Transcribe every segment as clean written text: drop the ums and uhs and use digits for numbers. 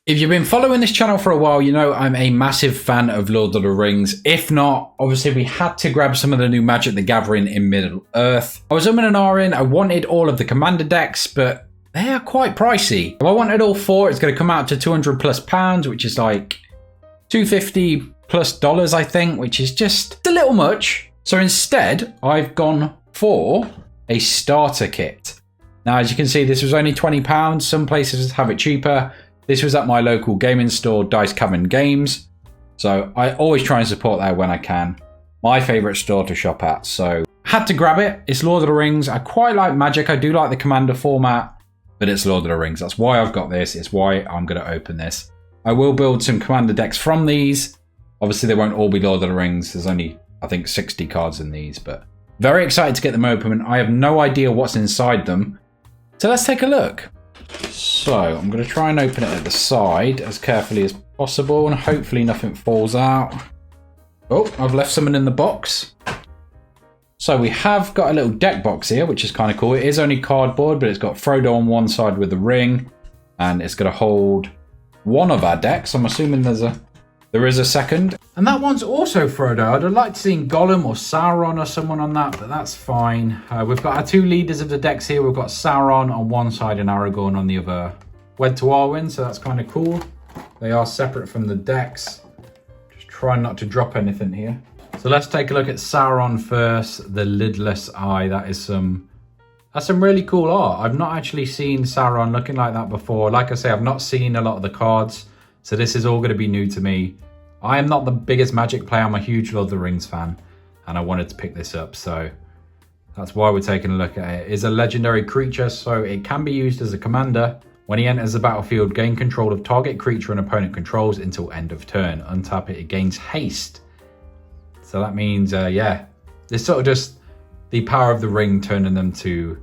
If you've been following this channel for a while, you know I'm a massive fan of Lord of the Rings. If not, obviously we had to grab some of the new Magic the Gathering in Middle-earth. I was umming and ahhing. I wanted all of the Commander decks, but they are quite pricey. If I wanted all four, it's going to come out to £200+, which is like $250+ I think, which is just a little much. So instead, I've gone for a starter kit. Now, as you can see, this was only £20. Some places have it cheaper. This was at my local gaming store, Dice Cavern Games. So I always try and support that when I can. My favourite store to shop at. So had to grab it. It's Lord of the Rings. I quite like Magic. I do like the Commander format, but it's Lord of the Rings. That's why I've got this. It's why I'm going to open this. I will build some Commander decks from these. Obviously, they won't all be Lord of the Rings. There's only, I think, 60 cards in these, but very excited to get them open. I have no idea what's inside them. So let's take a look. So I'm going to try and open it at the side as carefully as possible, and hopefully nothing falls out. Oh, I've left something in the box. So we have got a little deck box here, which is kind of cool. It is only cardboard, but it's got Frodo on one side with the ring, and it's going to hold one of our decks. I'm assuming there is a second. And that one's also Frodo. I'd have liked to see Gollum or Sauron or someone on that, but that's fine. We've got our two leaders of the decks here. We've got Sauron on one side and Aragorn on the other. Wed to Arwen, so that's kind of cool. They are separate from the decks. Just trying not to drop anything here. So let's take a look at Sauron first. The lidless eye. That's some really cool art. I've not actually seen Sauron looking like that before. Like I say, I've not seen a lot of the cards, so this is all going to be new to me. I am not the biggest Magic player. I'm a huge Lord of the Rings fan, and I wanted to pick this up, so that's why we're taking a look at it. It is a legendary creature, so it can be used as a commander. When he enters the battlefield, gain control of target creature an opponent controls until end of turn. Untap it, it gains haste. So that means, yeah, it's sort of just the power of the ring turning them to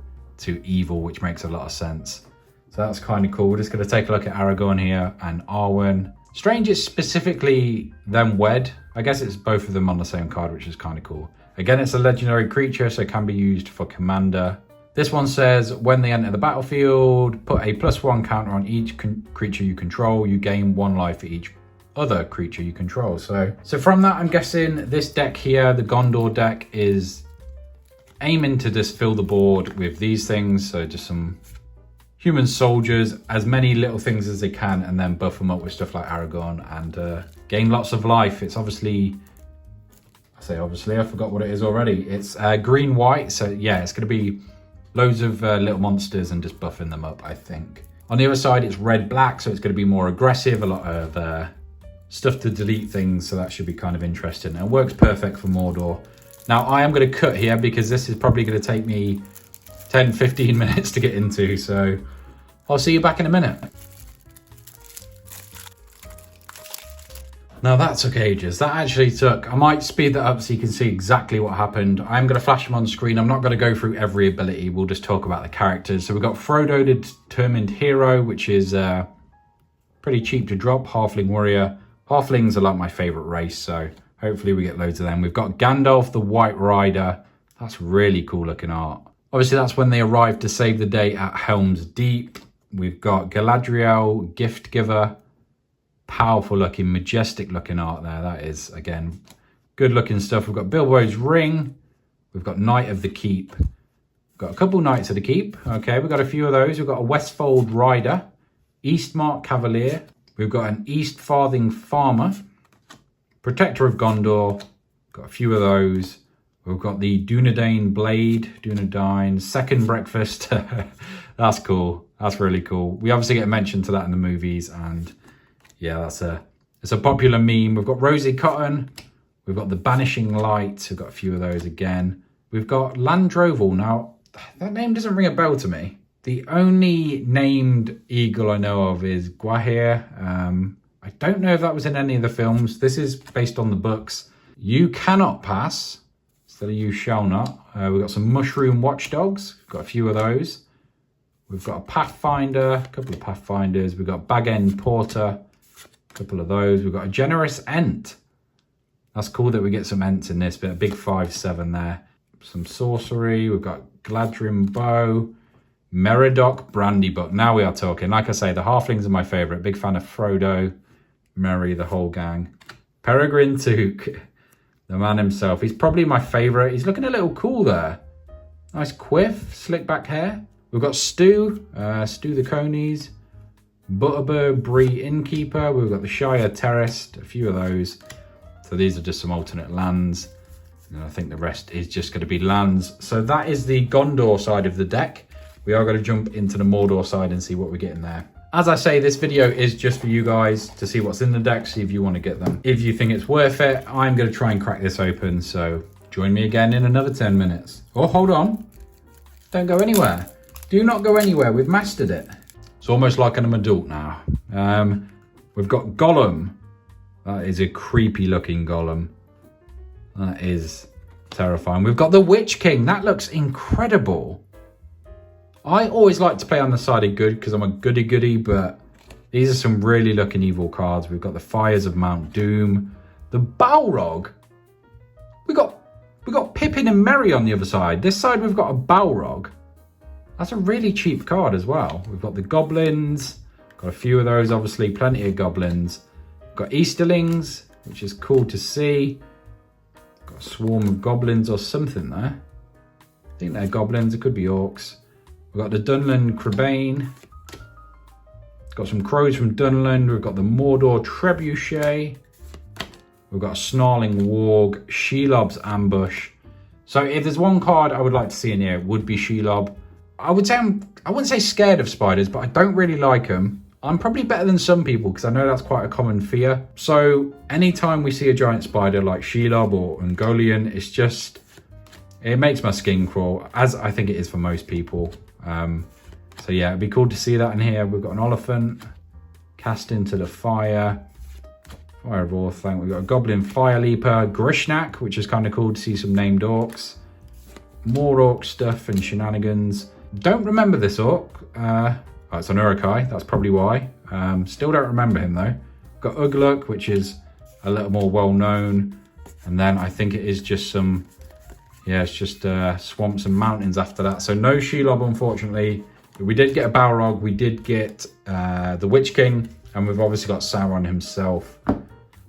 evil, which makes a lot of sense. So that's kind of cool. We're just going to take a look at Aragorn here and Arwen. Strange it's specifically them wed. I guess it's both of them on the same card, which is kind of cool. Again, it's a legendary creature, so it can be used for commander. This one says, when they enter the battlefield, put a +1 counter on each creature you control. You gain 1 life for each other creature you control. So from that, I'm guessing this deck here, the Gondor deck, is aiming to just fill the board with these things. So just some human soldiers, as many little things as they can, and then buff them up with stuff like Aragorn and gain lots of life. It's obviously, I say obviously, I forgot what it is already. It's green-white, so yeah, it's going to be loads of little monsters and just buffing them up, I think. On the other side, it's red-black, so it's going to be more aggressive, a lot of stuff to delete things, so that should be kind of interesting. And it works perfect for Mordor. Now, I am going to cut here because this is probably going to take me 10-15 minutes to get into, so I'll see you back in a minute. Now that took ages. That actually took, I might speed that up so you can see exactly what happened. I'm going to flash them on screen. I'm not going to go through every ability. We'll just talk about the characters. So we've got Frodo, the Determined Hero, which is pretty cheap to drop. Halfling Warrior. Halflings are like my favourite race, so hopefully we get loads of them. We've got Gandalf, the White Rider. That's really cool looking art. Obviously, that's when they arrive to save the day at Helm's Deep. We've got Galadriel, Gift Giver. Powerful looking, majestic looking art there. That is, again, good looking stuff. We've got Bilbo's Ring. We've got Knight of the Keep. We've got a couple Knights of the Keep. Okay, we've got a few of those. We've got a Westfold Rider, Eastmark Cavalier. We've got an East Farthing Farmer, Protector of Gondor. Got a few of those. We've got the Dunedain Blade, Dunedain, Second Breakfast. That's cool. That's really cool. We obviously get a mention to that in the movies, and yeah, it's a popular meme. We've got Rosie Cotton. We've got the Banishing Light. We've got a few of those again. We've got Landroval. Now, that name doesn't ring a bell to me. The only named eagle I know of is Gwahir. I don't know if that was in any of the films. This is based on the books. You cannot pass. So you shall not. We've got some Mushroom Watchdogs. We've got a few of those. We've got a Pathfinder, a couple of Pathfinders. We've got Bag End Porter, a couple of those. We've got a Generous Ent. That's cool that we get some Ents in this, but a big 5/7 there. Some Sorcery. We've got Gladrim Bow. Meriadoc Brandybuck. Now we are talking. Like I say, the halflings are my favourite. Big fan of Frodo, Merry, the whole gang. Peregrine Took, the man himself. He's probably my favourite. He's looking a little cool there. Nice quiff, slick back hair. We've got Stu, Stu the Conies, Butterbird, Bree Innkeeper. We've got the Shire Terraced, a few of those. So these are just some alternate lands. And I think the rest is just going to be lands. So that is the Gondor side of the deck. We are going to jump into the Mordor side and see what we're getting there. As I say, this video is just for you guys to see what's in the deck, see if you want to get them. If you think it's worth it, I'm going to try and crack this open. So join me again in another 10 minutes. Oh, hold on. Don't go anywhere. Do not go anywhere. We've mastered it. It's almost like I'm an adult now. We've got Gollum. That is a creepy looking Gollum. That is terrifying. We've got the Witch King. That looks incredible. I always like to play on the side of good because I'm a goody-goody, but these are some really looking evil cards. We've got the Fires of Mount Doom. The Balrog. We got Pippin and Merry on the other side. This side we've got a Balrog. That's a really cheap card as well. We've got the Goblins. Got a few of those, obviously. Plenty of Goblins. We've got Easterlings, which is cool to see. Got a swarm of Goblins or something there. I think they're Goblins. It could be Orcs. We've got the Dunland Crebain. Got some crows from Dunland. We've got the Mordor Trebuchet. We've got a Snarling Warg. Shelob's Ambush. So if there's one card I would like to see in here, it would be Shelob. I wouldn't say scared of spiders, but I don't really like them. I'm probably better than some people because I know that's quite a common fear. So anytime we see a giant spider like Shelob or Ungoliant, it makes my skin crawl, as I think it is for most people. So yeah, it'd be cool to see that in here. We've got an Oliphant, Cast into the Fire, Fire of Orthanc. We've got a Goblin Fire Leaper, Grishnak, which is kind of cool to see some named orcs. More orc stuff and shenanigans. Don't remember this orc. Oh, it's an Uruk-hai, that's probably why. Still don't remember him though. Got Ugluk, which is a little more well known. And then I think it is just some, yeah, it's just swamps and mountains after that. So no Shelob, unfortunately. We did get a Balrog, we did get the Witch King, and we've obviously got Sauron himself,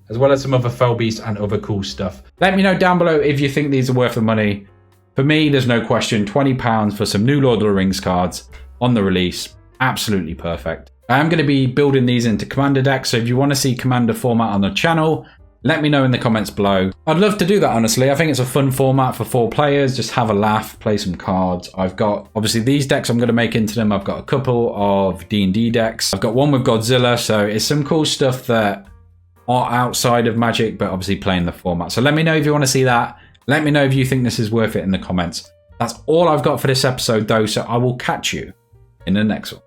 as well as some other Fell Beasts and other cool stuff. Let me know down below if you think these are worth the money. For me, there's no question, £20 for some new Lord of the Rings cards on the release. Absolutely perfect. I am going to be building these into Commander decks, so if you want to see Commander format on the channel, let me know in the comments below. I'd love to do that, honestly. I think it's a fun format for 4 players. Just have a laugh, play some cards. I've got, obviously, these decks I'm going to make into them. I've got a couple of D&D decks. I've got one with Godzilla, so it's some cool stuff that are outside of Magic, but obviously playing the format. So let me know if you want to see that. Let me know if you think this is worth it in the comments. That's all I've got for this episode, though, so I will catch you in the next one.